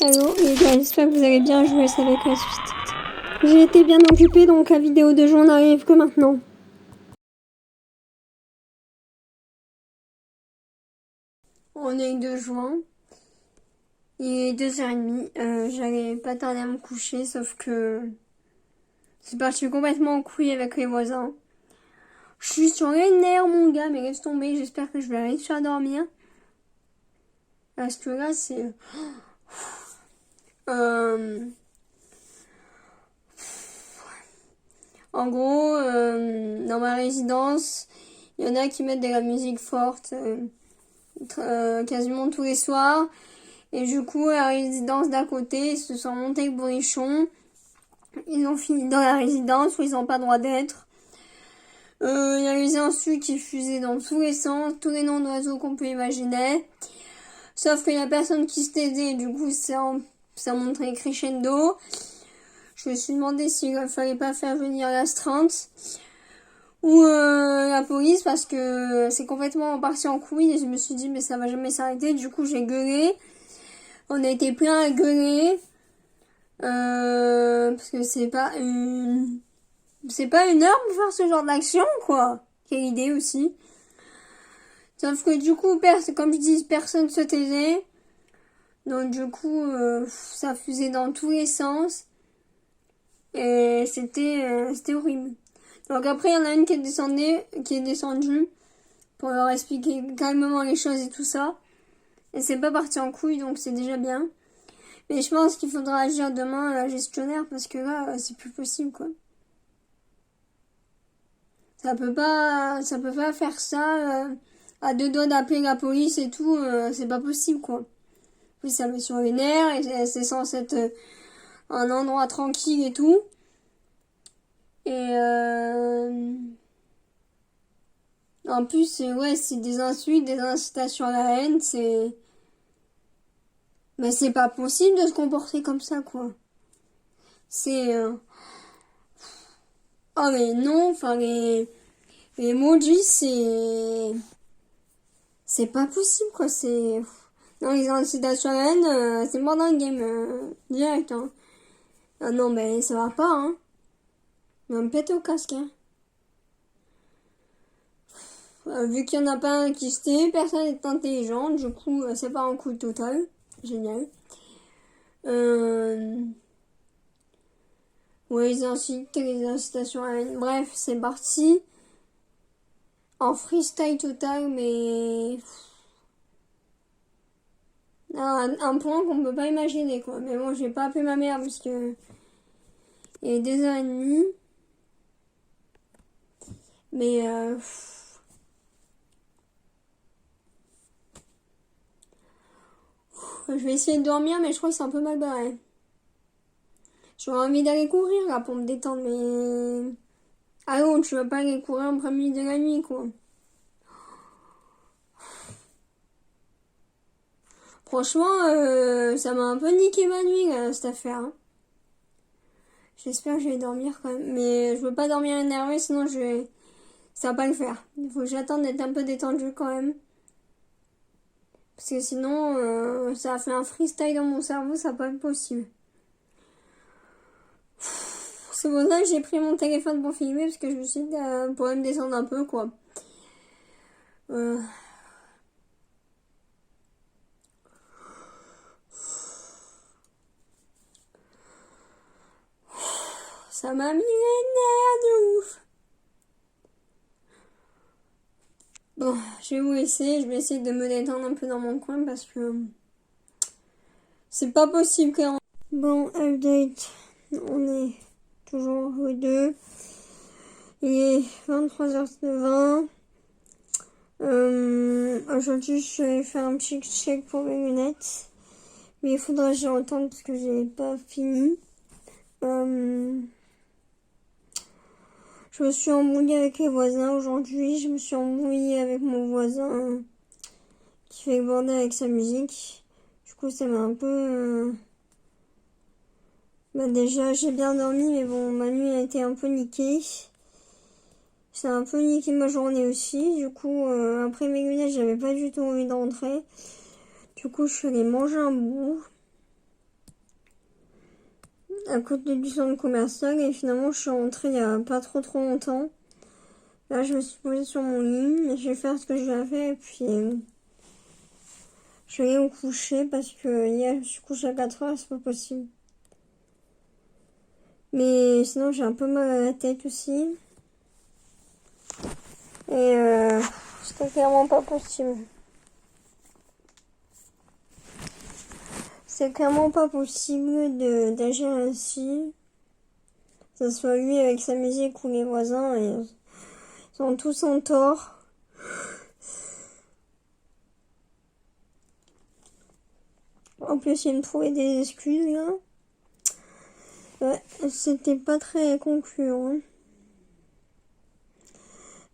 Hello les gars, j'espère que vous allez bien, je vous laisse avec la suite. J'ai été bien occupée donc la vidéo de jour n'arrive que maintenant. On est le 2 juin, il est 2h30, j'allais pas tarder à me coucher sauf que c'est parti complètement en couille avec les voisins. Je suis sur les nerfs mon gars, mais laisse tomber, j'espère que je vais réussir à dormir. Parce que là c'est... En gros, dans ma résidence, il y en a qui mettent de la musique forte quasiment tous les soirs. Et du coup, la résidence d'à côté, ils se sont montés le bourrichon. Ils ont fini dans la résidence où ils n'ont pas le droit d'être. Il y a les insultes qui fusaient dans tous les sens, tous les noms d'oiseaux qu'on peut imaginer. Sauf qu'il y a personne qui se taisait, du coup ça montrait crescendo. Je me suis demandé s'il ne fallait pas faire venir l'astreinte ou la police parce que c'est complètement parti en couille et je me suis dit mais ça va jamais s'arrêter. Du coup j'ai gueulé. On a été plein à gueuler. Parce que c'est pas une heure pour faire ce genre d'action quoi. Quelle idée aussi. Sauf que du coup, comme je dis, personne se taisait. Donc du coup, ça fusait dans tous les sens. Et c'était horrible. Donc après, il y en a une qui est descendue pour leur expliquer calmement les choses et tout ça. Et c'est pas parti en couille, donc c'est déjà bien. Mais je pense qu'il faudra agir demain à la gestionnaire parce que là, c'est plus possible, quoi. Ça peut pas faire ça à deux doigts d'appeler la police et tout. C'est pas possible, quoi. Puis ça met sur les nerfs et c'est censé être un endroit tranquille et tout. Et en plus, ouais, c'est des insultes, des incitations à la haine, mais c'est pas possible de se comporter comme ça, quoi. C'est... Oh, mais non, enfin, les emojis, c'est pas possible, quoi, c'est... Non, les incitations à la haine, c'est mort dans le game, direct, hein. Ah non, mais ça va pas, hein. On va me péter au casque, hein. Vu qu'il y en a pas un qui se tait, personne n'est intelligent, du coup, c'est pas un coup total. Génial. Ouais, les insultes, les incitations à la haine. Bref, c'est parti. En freestyle total, mais... Un point qu'on peut pas imaginer, quoi. Mais bon, je vais pas appeler ma mère, parce que... Il est 2h30. Mais, je vais essayer de dormir, mais je crois que c'est un peu mal barré. J'aurais envie d'aller courir, là, pour me détendre, mais... Allô, tu vas pas aller courir en plein milieu de la nuit, quoi. Franchement, ça m'a un peu niqué ma nuit, là, cette affaire. Hein. J'espère que je vais dormir quand même. Mais je veux pas dormir énervé, sinon ça va pas le faire. Il faut que j'attende d'être un peu détendu quand même. Parce que sinon, ça a fait un freestyle dans mon cerveau, ça va pas être possible. C'est pour ça que j'ai pris mon téléphone pour filmer, parce que je me suis dit, pour me descendre un peu, quoi. Ça m'a mis les nerfs de ouf. Bon, je vais vous laisser. Je vais essayer de me détendre un peu dans mon coin parce que c'est pas possible clairement. Bon, update. On est toujours les deux. Il est 23h20. Aujourd'hui, je vais faire un petit check pour mes lunettes. Mais il faudra que j'y retourne parce que j'ai pas fini. Je me suis embrouillée avec les voisins aujourd'hui. Je me suis embrouillée avec mon voisin qui fait le bordel avec sa musique. Du coup, ça m'a un peu... Bah déjà, j'ai bien dormi, mais bon, ma nuit a été un peu niquée. Ça a un peu niqué ma journée aussi. Du coup, après mes lunettes, j'avais pas du tout envie de rentrer. Du coup, je suis allée manger un bout. à côté du centre commercial et finalement je suis rentrée il y a pas trop longtemps. Là je me suis posée sur mon lit, je vais faire ce que je vais faire et puis je vais aller me coucher parce que hier je me suis couchée à 4h et c'est pas possible. Mais sinon j'ai un peu mal à la tête aussi. Et c'était clairement pas possible. C'est clairement pas possible d'agir ainsi. Que ce soit lui avec sa musique ou les voisins, ils sont tous en tort. En plus, il me trouvait des excuses là. Ouais, c'était pas très concluant.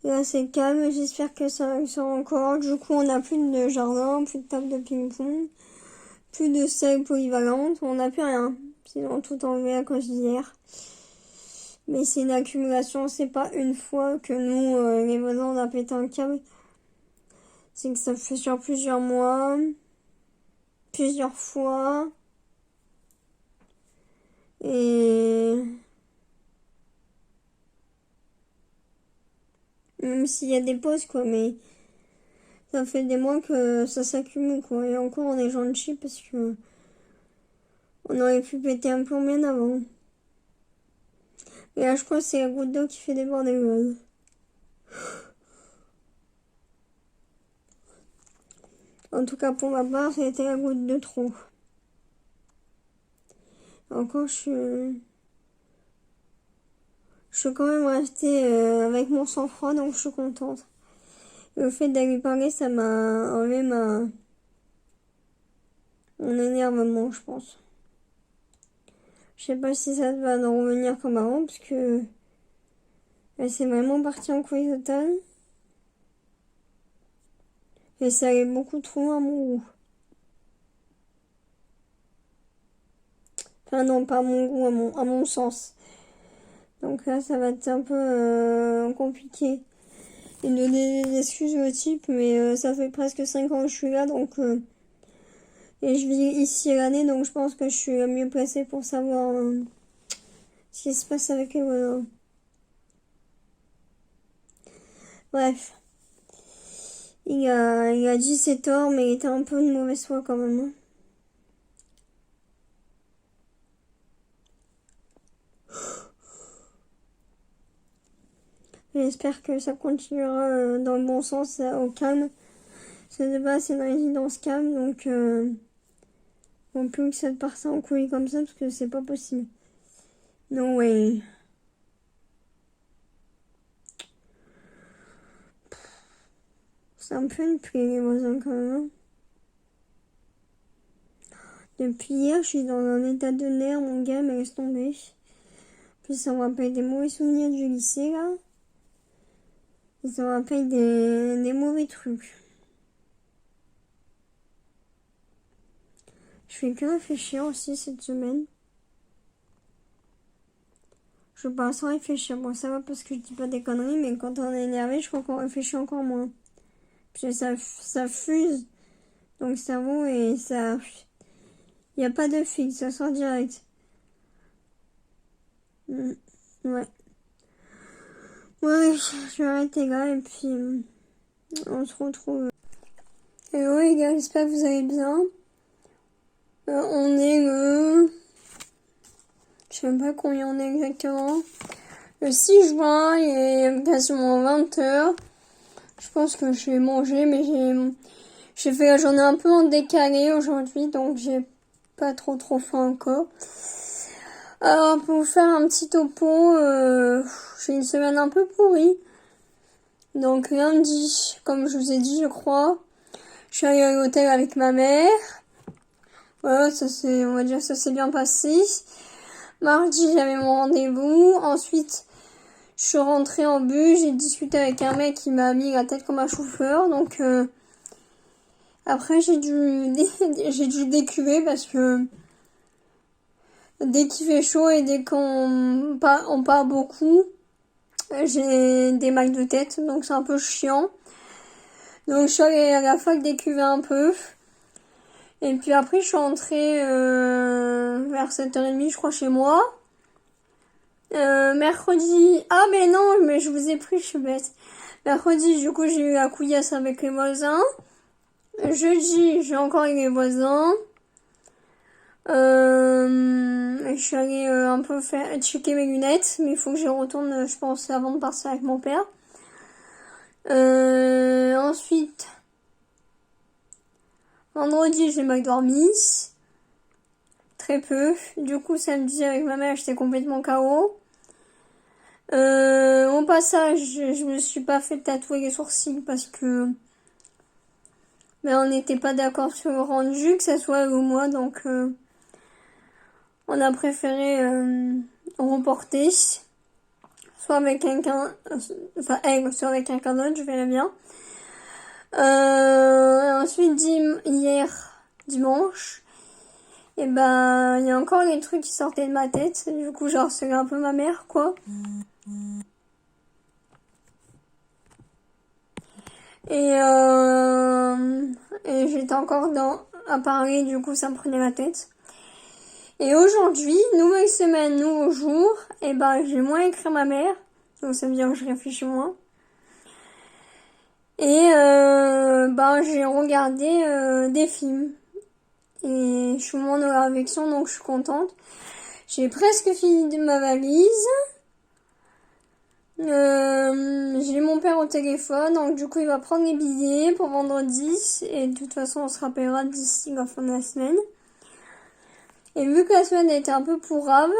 Là, c'est calme, j'espère que ça sera encore. Du coup, on n'a plus de jardin, plus de table de ping-pong, plus de salles polyvalentes, on n'a plus rien. Ils ont tout enlevé à cause d'hier. Mais c'est une accumulation, c'est pas une fois que nous, les voisins, on a pété un câble. C'est que ça fait sur plusieurs mois, plusieurs fois. Et même s'il y a des pauses, quoi, mais ça fait des mois que ça s'accumule, quoi. Et encore, on est gentil parce que on aurait pu péter un plomb bien avant. Et là, je crois que c'est la goutte d'eau qui fait déborder le vase. En tout cas, pour ma part, ça a été la goutte de trop. Encore, je suis quand même restée avec mon sang-froid, donc je suis contente. Le fait d'aller parler, ça m'a enlevé mon énervement, je pense. Je sais pas si ça va en revenir comme avant, parce que c'est vraiment parti en couille totale. Et ça allait beaucoup trop à mon goût. Enfin non, pas à mon goût, à mon sens. Donc là, ça va être un peu compliqué. Et donner des excuses au type, mais ça fait presque 5 ans que je suis là, donc... et je vis ici l'année, donc je pense que je suis la mieux placée pour savoir ce qui se passe avec les voisins. Bref. Il a dit ses torts, mais il était un peu de mauvaise foi quand même. Hein. J'espère que ça continuera dans le bon sens, au calme. Ça de base, c'est une résidence calme, donc non plus que ça parte en couille comme ça, parce que c'est pas possible. No way. C'est un peu une plaie, les voisins, quand même. Hein. Depuis hier, je suis dans un état de nerfs, mon gars, mais laisse tomber. Puis ça me rappelle des mauvais souvenirs du lycée, là. Et ça me rappelle des mauvais trucs. Je fais que réfléchir aussi cette semaine. Je parle sans réfléchir. Bon, ça va parce que je dis pas des conneries, mais quand on est énervé, je crois qu'on réfléchit encore moins. Puis ça fuse dans le cerveau et ça... Il n'y a pas de fil, ça sort direct. Ouais. Ouais, je vais arrêter là et puis on se retrouve. Hello les gars, j'espère que vous allez bien. On est le... Je sais même pas combien on est exactement. Le 6 juin, il est quasiment 20h. Je pense que je vais manger, mais j'ai fait la journée un peu en décalé aujourd'hui, donc j'ai pas trop faim encore. Alors, pour vous faire un petit topo, j'ai une semaine un peu pourrie. Donc lundi, comme je vous ai dit, je crois, je suis allée à l'hôtel avec ma mère. Voilà, on va dire, ça s'est bien passé. Mardi, j'avais mon rendez-vous. Ensuite, je suis rentrée en bus, j'ai discuté avec un mec qui m'a mis la tête comme un chauffeur. Donc, après, j'ai dû décuver parce que dès qu'il fait chaud et dès on part beaucoup, j'ai des mal de tête, donc c'est un peu chiant. Donc je suis allée à la fac décuver un peu. Et puis après, je suis rentrée vers 7h30, je crois, chez moi. Mercredi... Ah, mais non, mais je vous ai pris, je suis bête. Mercredi, du coup, j'ai eu la couillasse avec les voisins. Jeudi, j'ai encore eu les voisins. Je suis allée un peu checker mes lunettes, mais il faut que je retourne, je pense, avant de partir avec mon père. Ensuite, vendredi, j'ai mal dormi. Très peu. Du coup, samedi, avec ma mère, j'étais complètement KO. Au passage, je me suis pas fait tatouer les sourcils parce que on n'était pas d'accord sur le rendu, que ça soit elle ou moi, donc on a préféré reporter, soit avec quelqu'un, enfin elle, soit avec quelqu'un d'autre, je verrai bien. Ensuite, hier, dimanche, et il y a encore des trucs qui sortaient de ma tête, du coup, genre, c'est un peu ma mère, quoi. Et j'étais encore à parler, du coup, ça me prenait la tête. Et aujourd'hui, nouvelle semaine, nouveau jour, et j'ai moins écrit à ma mère, donc ça veut dire que je réfléchis moins. Et j'ai regardé des films. Et je suis moins dans la réflexion, donc je suis contente. J'ai presque fini de ma valise. J'ai mon père au téléphone, donc du coup il va prendre les billets pour vendredi. Et de toute façon on se rappellera d'ici la fin de la semaine. Et vu que la semaine a été un peu pourrave,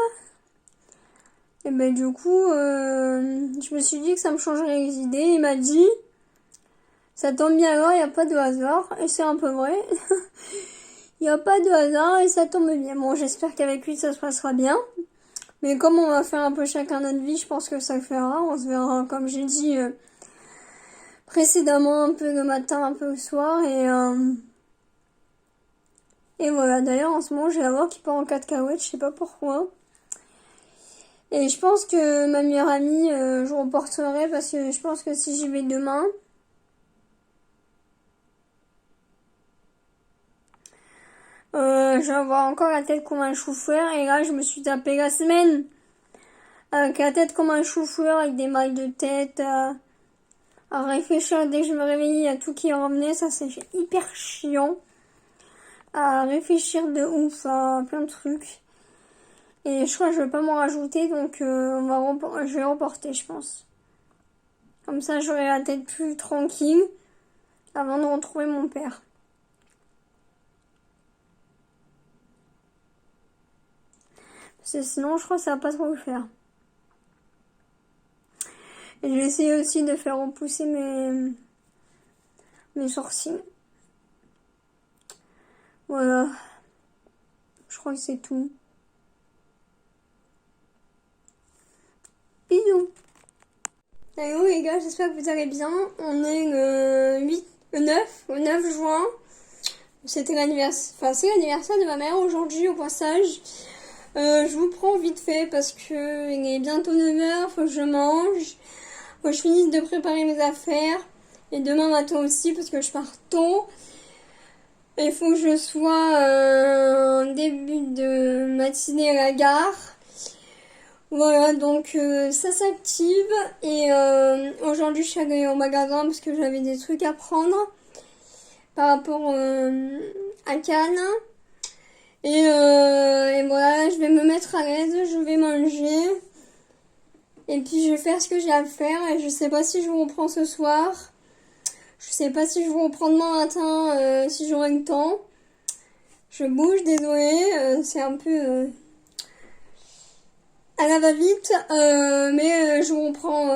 et du coup je me suis dit que ça me changerait les idées. Il m'a dit, ça tombe bien alors, il n'y a pas de hasard. Et c'est un peu vrai. Il n'y a pas de hasard et ça tombe bien. Bon, j'espère qu'avec lui ça se passera bien. Mais comme on va faire un peu chacun notre vie, je pense que ça le fera. On se verra, comme j'ai dit précédemment, un peu le matin, un peu le soir. Et voilà, d'ailleurs en ce moment j'ai la voix qui part en cacahuète, je sais pas pourquoi. Et je pense que ma meilleure amie, je reporterai parce que je pense que si j'y vais demain, je vais avoir encore la tête comme un chou-fleur. Et là je me suis tapé la semaine avec la tête comme un chou-fleur, avec des mal de tête, à réfléchir dès que je me réveillais à tout qui revenait. Ça c'est hyper chiant. À réfléchir de ouf à plein de trucs. Et je crois que je vais pas m'en rajouter, donc je vais reporter, je pense. Comme ça, j'aurai la tête plus tranquille avant de retrouver mon père. Parce que sinon, je crois que ça va pas trop le faire. Et je vais essayer aussi de faire repousser mes sourcils. Voilà. Je crois que c'est tout. Bisous. Hello les gars, j'espère que vous allez bien. On est le 9 juin. C'était l'anniversaire, c'est l'anniversaire de ma mère aujourd'hui au passage. Je vous prends vite fait parce que il est bientôt 9h, faut que je mange. Faut que je finisse de préparer mes affaires. Et demain matin aussi parce que je pars tôt. Il faut que je sois en début de matinée à la gare. Voilà, donc ça s'active. Et aujourd'hui je suis allée au magasin parce que j'avais des trucs à prendre par rapport à Cannes. Et voilà, je vais me mettre à l'aise, je vais manger. Et puis je vais faire ce que j'ai à faire. Et je sais pas si je vous reprends ce soir. Je sais pas si je vous reprends demain matin, si j'aurai le temps. Je bouge, désolée, c'est un peu à la va-vite, mais je vous reprends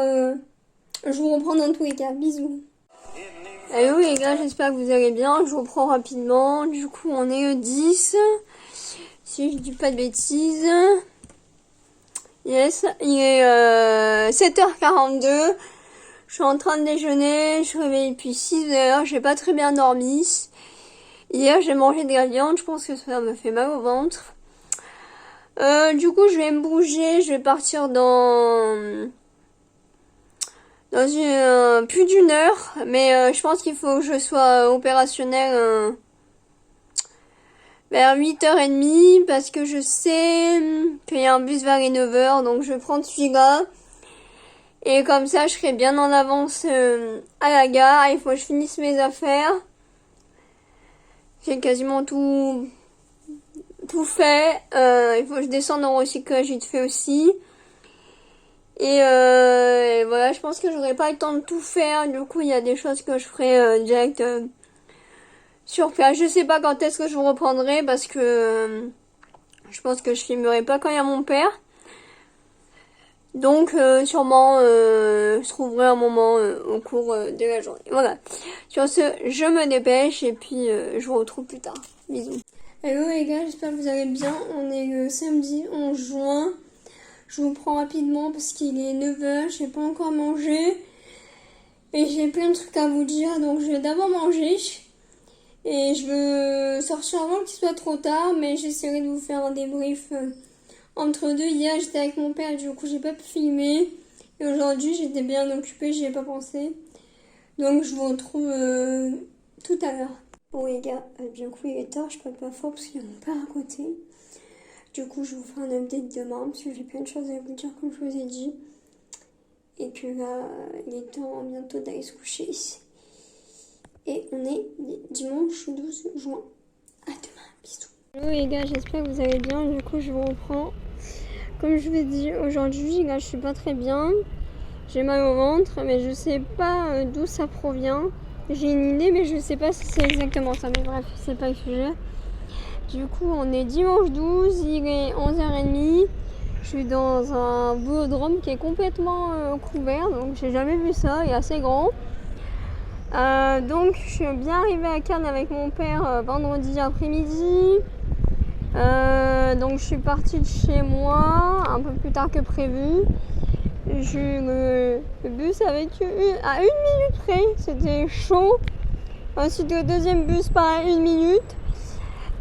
dans tous les cas. Bisous. Hello les gars, j'espère que vous allez bien. Je vous reprends rapidement. Du coup, on est le 10. Si je dis pas de bêtises. Yes, il est 7h42. Je suis en train de déjeuner. Je suis réveillée depuis 6h. J'ai pas très bien dormi. Hier, j'ai mangé de la viande. Je pense que ça me fait mal au ventre. Du coup, je vais me bouger. Je vais partir dans plus d'1 heure. Mais je pense qu'il faut que je sois opérationnelle vers 8h30 parce que je sais qu'il y a un bus vers les 9h, donc je vais prendre celui-là. Et comme ça, je serai bien en avance à la gare. Il faut que je finisse mes affaires. J'ai quasiment tout fait. Il faut que je descende en recyclage vite fait aussi. Et voilà, je pense que j'aurai pas le temps de tout faire. Du coup, il y a des choses que je ferai direct sur place. Je sais pas quand est-ce que je vous reprendrai parce que je pense que je filmerai pas quand il y a mon père. Donc sûrement je trouverai un moment au cours de la journée. Voilà. Sur ce, je me dépêche et puis je vous retrouve plus tard. Bisous. Hello les gars, j'espère que vous allez bien. On est le samedi 11 juin. Je vous prends rapidement parce qu'il est 9h, j'ai pas encore mangé. Et j'ai plein de trucs à vous dire, donc je vais d'abord manger. Et je veux sortir avant qu'il soit trop tard, mais j'essaierai de vous faire un débrief entre deux. Hier j'étais avec mon père, du coup j'ai pas pu filmer. Et aujourd'hui j'étais bien occupée, j'y ai pas pensé. Donc je vous retrouve tout à l'heure. Bon les gars, du coup il est tard, je parle pas fort parce qu'il y a mon père à côté. Du coup je vous ferai un update demain parce que j'ai plein de choses à vous dire comme je vous ai dit. Et que là il est temps bientôt d'aller se coucher. Et on est dimanche 12 juin. À demain, bisous. Hello les gars, j'espère que vous allez bien. Du coup je vous reprends. Comme je vous ai dit aujourd'hui, là je suis pas très bien. J'ai mal au ventre, mais je sais pas d'où ça provient. J'ai une idée, mais je sais pas si c'est exactement ça. Mais bref, c'est pas le sujet. Du coup, on est dimanche 12, il est 11h30. Je suis dans un boulodrome qui est complètement couvert, donc j'ai jamais vu ça, il est assez grand. Donc je suis bien arrivée à Cannes avec mon père vendredi après-midi. Donc je suis partie de chez moi un peu plus tard que prévu. J'ai eu le bus avec à 1 minute près, c'était chaud. Ensuite le deuxième bus par 1 minute.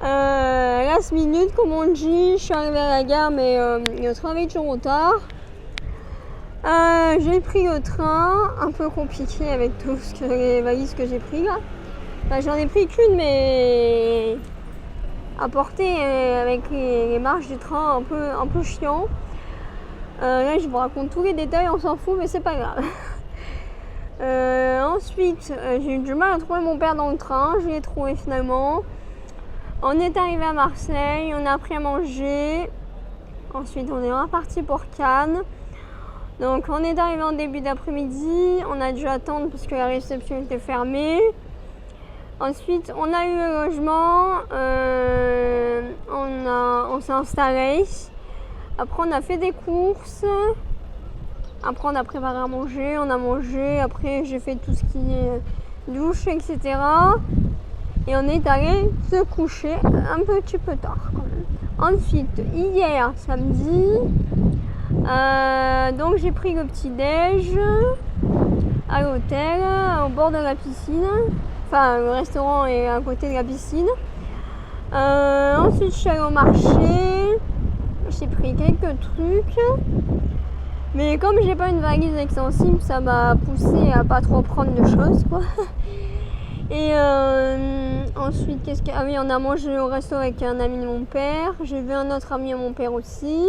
Last minute comme on dit, je suis arrivée à la gare mais le train avait toujours en retard. J'ai pris le train, un peu compliqué avec tout les valises que j'ai pris là. Enfin, j'en ai pris qu'une mais à porter avec les marches du train un peu chiant. Là je vous raconte tous les détails, on s'en fout mais c'est pas grave. Ensuite j'ai eu du mal à trouver mon père dans le train, je l'ai trouvé finalement. On est arrivé à Marseille, on a appris à manger. Ensuite on est reparti pour Cannes. Donc on est arrivé en début d'après-midi, on a dû attendre parce que la réception était fermée. Ensuite on a eu le logement, on s'est installé. Après on a fait des courses. Après on a préparé à manger, on a mangé. Après j'ai fait tout ce qui est douche, etc. Et on est allé se coucher un petit peu tard quand même. Ensuite hier samedi, donc j'ai pris le petit déj à l'hôtel au bord de la piscine. Enfin le restaurant est à côté de la piscine. Ensuite je suis allée au marché. J'ai pris quelques trucs. Mais comme j'ai pas une valise extensible, ça m'a poussé à pas trop prendre de choses quoi. Et ensuite qu'est-ce que... Ah oui, on a mangé au resto avec un ami de mon père. J'ai vu un autre ami de mon père aussi.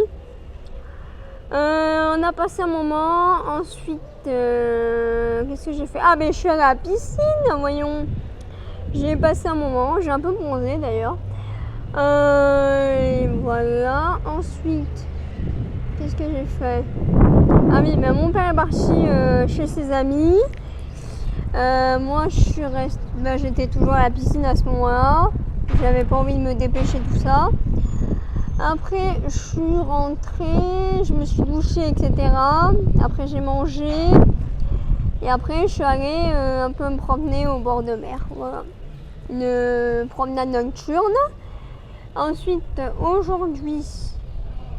On a passé un moment. Ensuite qu'est-ce que j'ai fait? Ah ben je suis allée à la piscine, voyons. J'ai passé un moment, j'ai un peu bronzé d'ailleurs. Et voilà. Ensuite qu'est-ce que j'ai fait? Ah oui, ben mon père est parti chez ses amis. Moi je suis restée, j'étais toujours à la piscine à ce moment-là. J'avais pas envie de me dépêcher tout ça. Après je suis rentrée, je me suis douchée, etc. Après j'ai mangé. Et après je suis allée un peu me promener au bord de mer. Voilà. Une promenade nocturne. Ensuite aujourd'hui.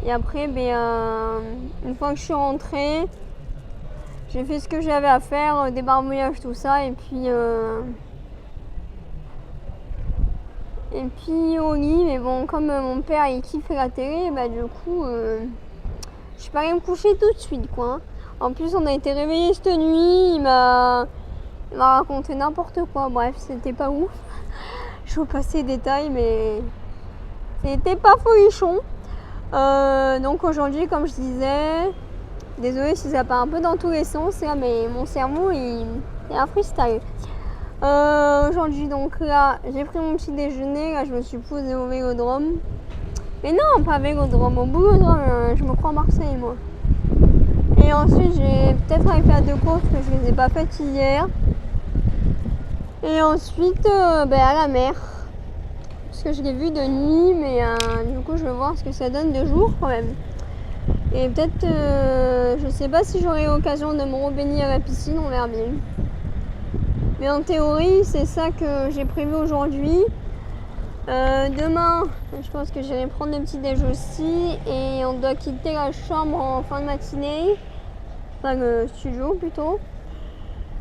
Et après une fois que je suis rentrée, j'ai fait ce que j'avais à faire, des barbouillages, tout ça, et puis au lit. Mais bon, comme mon père il kiffe la télé, du coup je suis pas allée me coucher tout de suite quoi. En plus on a été réveillés cette nuit, il m'a raconté n'importe quoi, bref c'était pas ouf. Je vous passe les détails mais C'était pas folichon. Donc aujourd'hui, comme je disais, désolée si ça part un peu dans tous les sens là, mais mon cerveau il est un freestyle. Aujourd'hui, donc là, j'ai pris mon petit déjeuner. Là, je me suis posée au vélodrome. Mais non, pas vélodrome, au boulodrome. Je me crois à Marseille, moi. Et ensuite, j'ai peut-être allé faire 2 courses que je les ai pas faites hier. Et ensuite, à la mer. Parce que je l'ai vu de nuit, mais du coup, je vais voir ce que ça donne de jour quand même. Et peut-être, je sais pas si j'aurai l'occasion de me rebaigner à la piscine, on verra bien. Mais en théorie, c'est ça que j'ai prévu aujourd'hui. Demain, je pense que j'irai prendre le petit déj aussi. Et on doit quitter la chambre en fin de matinée. Enfin, le studio plutôt.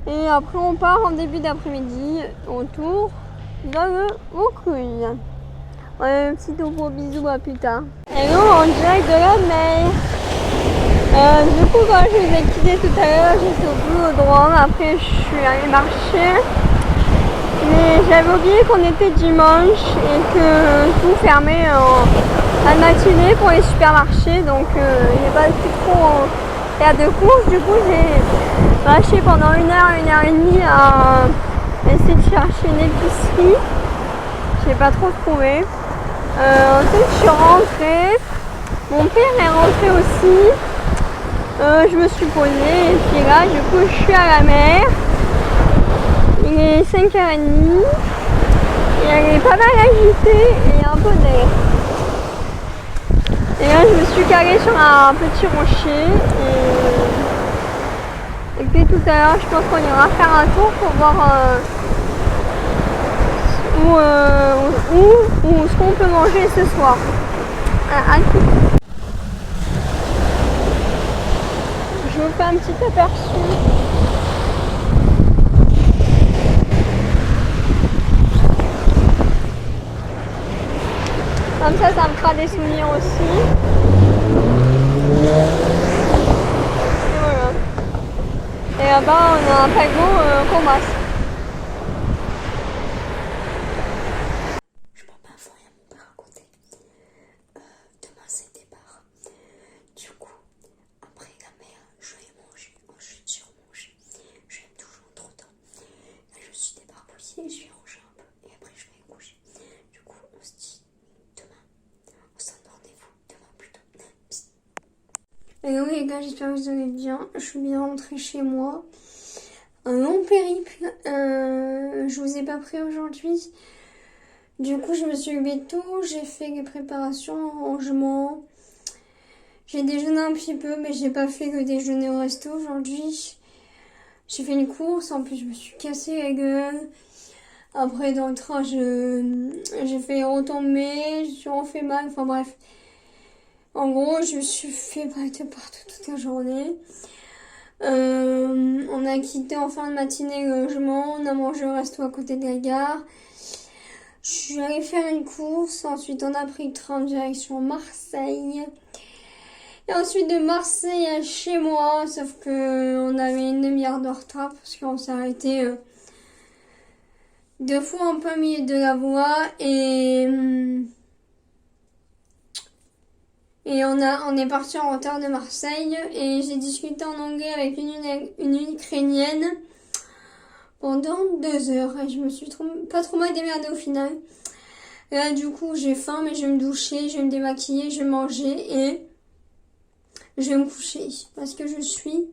Et après, on part en début d'après-midi, autour dans le Vaucluse. Un petit gros bisou, à plus tard. Hello, en direct de la mer. Du coup, quand je vous ai quitté tout à l'heure, j'étais au boulodrome. Après, je suis allée marcher. Mais j'avais oublié qu'on était dimanche et que tout fermait en matinée pour les supermarchés. Donc, j'ai pas pu trop faire de courses. Du coup, j'ai marché pendant 1 heure et demie à essayer de chercher une épicerie. J'ai pas trop trouvé. Ensuite, je suis rentrée. Mon père est rentré aussi. Je me suis posée et puis là, du coup, je suis à la mer. Il est 5h30 et elle est pas mal agitée et un peu d'air. Et là, je me suis calée sur un petit rocher et puis tout à l'heure, je pense qu'on ira faire un tour pour voir où ce qu'on peut manger ce soir. À tout. Je vous fais un petit aperçu. Comme ça me fera des souvenirs aussi. Et voilà. Et là-bas, on a un paquebot qu'on masse. Je peux pas rien m'ont pas raconté. Demain c'est le départ. Du coup, après la mer, je vais manger. Ensuite, je vais manger. J'aime toujours trop temps. Là, je suis débarbouillée, je vais ranger un peu. Et après, je vais me coucher. Du coup, on se dit demain. On se donne rendez-vous demain plutôt. Hello les gars, j'espère que vous allez bien. Je suis bien rentrée chez moi. Un long périple. Je vous ai pas pris aujourd'hui. Du coup, je me suis levée tôt. J'ai fait les préparations, rangement. J'ai déjeuné un petit peu, mais j'ai pas fait le déjeuner au resto aujourd'hui. J'ai fait une course. En plus, je me suis cassé la gueule. Après, dans le train, j'ai fait retomber. Je me suis refait mal. Enfin bref. En gros, je me suis fait battre partout toute la journée. On a quitté en fin de matinée le logement, on a mangé au resto à côté de la gare. Je suis allée faire une course, ensuite on a pris le train en direction Marseille. Et ensuite de Marseille à chez moi, sauf que on avait une demi-heure de retard parce qu'on s'est arrêté 2 fois en plein milieu de la voie et on est parti en retard de Marseille et j'ai discuté en anglais avec une Ukrainienne pendant 2 heures et je me suis pas trop mal démerdée au final. Et là du coup j'ai faim mais je vais me doucher, je vais me démaquiller, je vais manger et je vais me coucher parce que je suis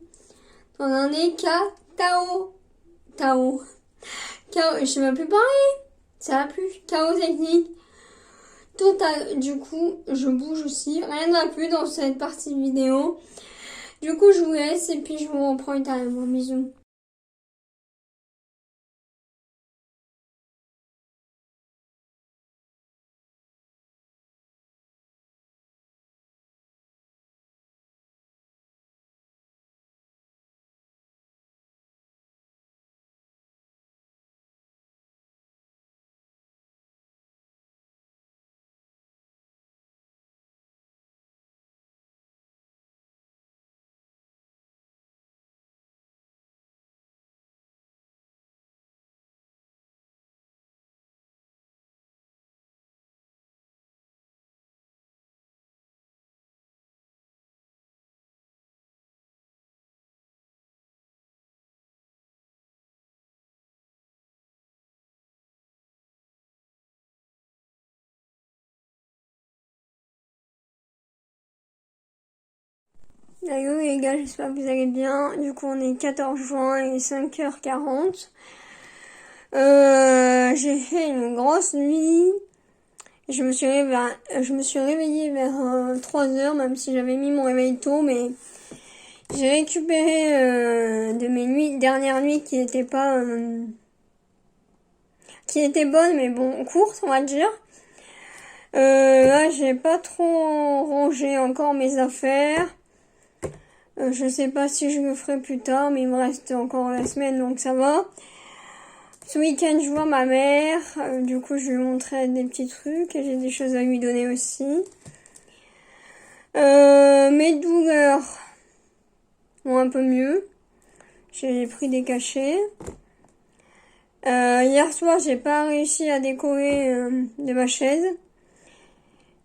dans un état Tao. Je sais même plus parler. Ça va plus. Chaos technique. Total. Du coup, je bouge aussi. Rien ne va plus dans cette partie vidéo. Du coup, je vous laisse et puis je vous reprends ultérieurement. Bisous. Hello les gars, j'espère que vous allez bien. Du coup, on est 14 juin et 5h40. J'ai fait une grosse nuit. Je me suis réveillée vers 3h, même si j'avais mis mon réveil tôt, mais j'ai récupéré de mes dernières nuits qui étaient pas... qui étaient bonnes, mais bon, courtes, on va dire. Là, j'ai pas trop rangé encore mes affaires. Je sais pas si je le ferai plus tard, mais il me reste encore la semaine, donc ça va. Ce week-end, je vois ma mère. Du coup, je lui montrerai des petits trucs et j'ai des choses à lui donner aussi. Mes douleurs vont un peu mieux. J'ai pris des cachets. Hier soir, j'ai pas réussi à décoller de ma chaise.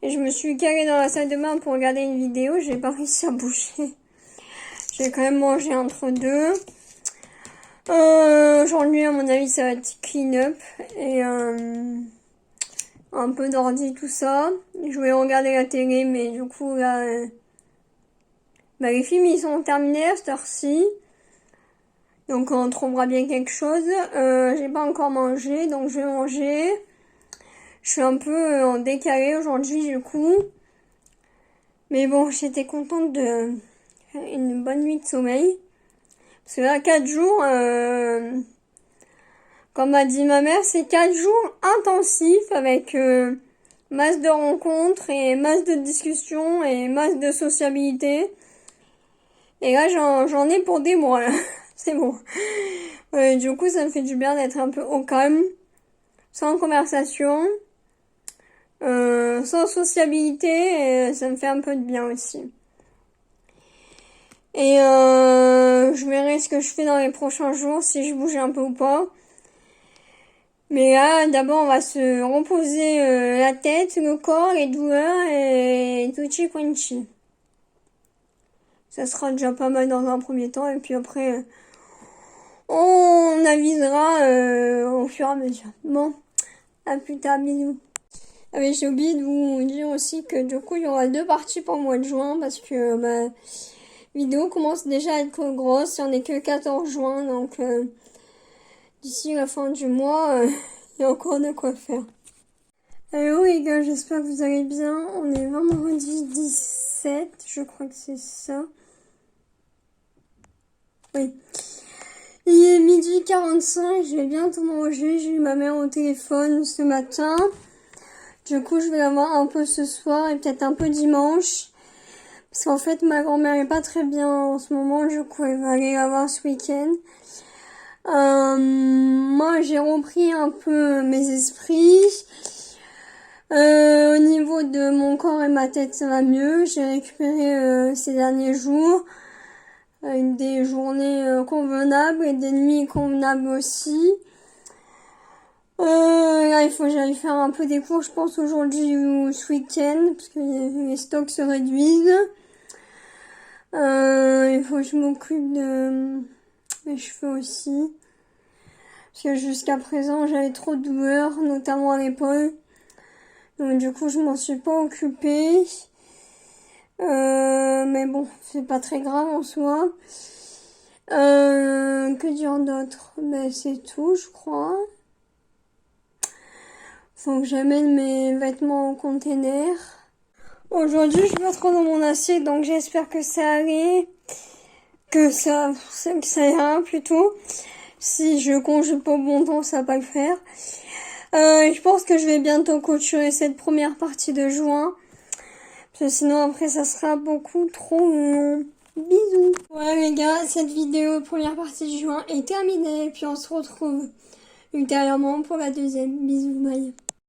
Et je me suis calée dans la salle de bain pour regarder une vidéo. J'ai pas réussi à bouger. J'ai quand même mangé entre deux. Aujourd'hui, à mon avis, ça va être clean-up et un peu d'ordi, tout ça. Je voulais regarder la télé, mais du coup, là, les films, ils sont terminés à cette heure-ci. Donc, on trouvera bien quelque chose. J'ai pas encore mangé, donc je vais manger. Je suis un peu en décalé aujourd'hui, du coup. Mais bon, j'étais contente de faire une bonne nuit de sommeil. Parce que là, 4 jours, comme m'a dit ma mère, c'est 4 jours intensifs avec masse de rencontres et masse de discussions et masse de sociabilité. Et là, j'en ai pour des mois, là. C'est bon. Du coup, ça me fait du bien d'être un peu au calme, sans conversation, sans sociabilité, et ça me fait un peu de bien aussi. Et je verrai ce que je fais dans les prochains jours, si je bouge un peu ou pas. Mais là, d'abord, on va se reposer la tête, le corps, les douleurs et tutti quanti. Ça sera déjà pas mal dans un premier temps. Et puis après, on avisera au fur et à mesure. Bon, à plus tard, bisous. Ah mais j'ai oublié de vous dire aussi que du coup, il y aura 2 parties pour le mois de juin parce que ma vidéo commence déjà à être grosse. Il n'y en est que 14 juin, donc d'ici la fin du mois, il y a encore de quoi faire. Hello les gars, j'espère que vous allez bien. On est vendredi 17, je crois que c'est ça. Oui. Il est 12h45, je vais bientôt manger. J'ai eu ma mère au téléphone ce matin. Du coup, je vais la voir un peu ce soir et peut-être un peu dimanche. Parce qu'en fait, ma grand-mère est pas très bien en ce moment. Du coup, elle va aller la voir ce week-end. Moi, j'ai repris un peu mes esprits. Au niveau de mon corps et ma tête, ça va mieux. J'ai récupéré ces derniers jours des journées convenables et des nuits convenables aussi. Là, il faut que j'aille faire un peu des cours, je pense, aujourd'hui ou ce week-end, parce que les stocks se réduisent. Il faut que je m'occupe de mes cheveux aussi. Parce que jusqu'à présent, j'avais trop de douleurs, notamment à l'épaule. Donc du coup, je m'en suis pas occupée. Mais bon, c'est pas très grave en soi. Que dire d'autre? Ben, c'est tout, je crois. Faut que j'amène mes vêtements au container. Aujourd'hui, je me retrouve dans mon assiette, donc j'espère que ça allait. Que ça ira plutôt. Si je conjugue pas au bon temps, ça va pas le faire. Je pense que je vais bientôt clôturer cette première partie de juin. Parce que sinon après ça sera beaucoup trop long. Bisous. Voilà les gars, cette vidéo première partie de juin est terminée. Et puis on se retrouve ultérieurement pour la deuxième. Bisous, bye.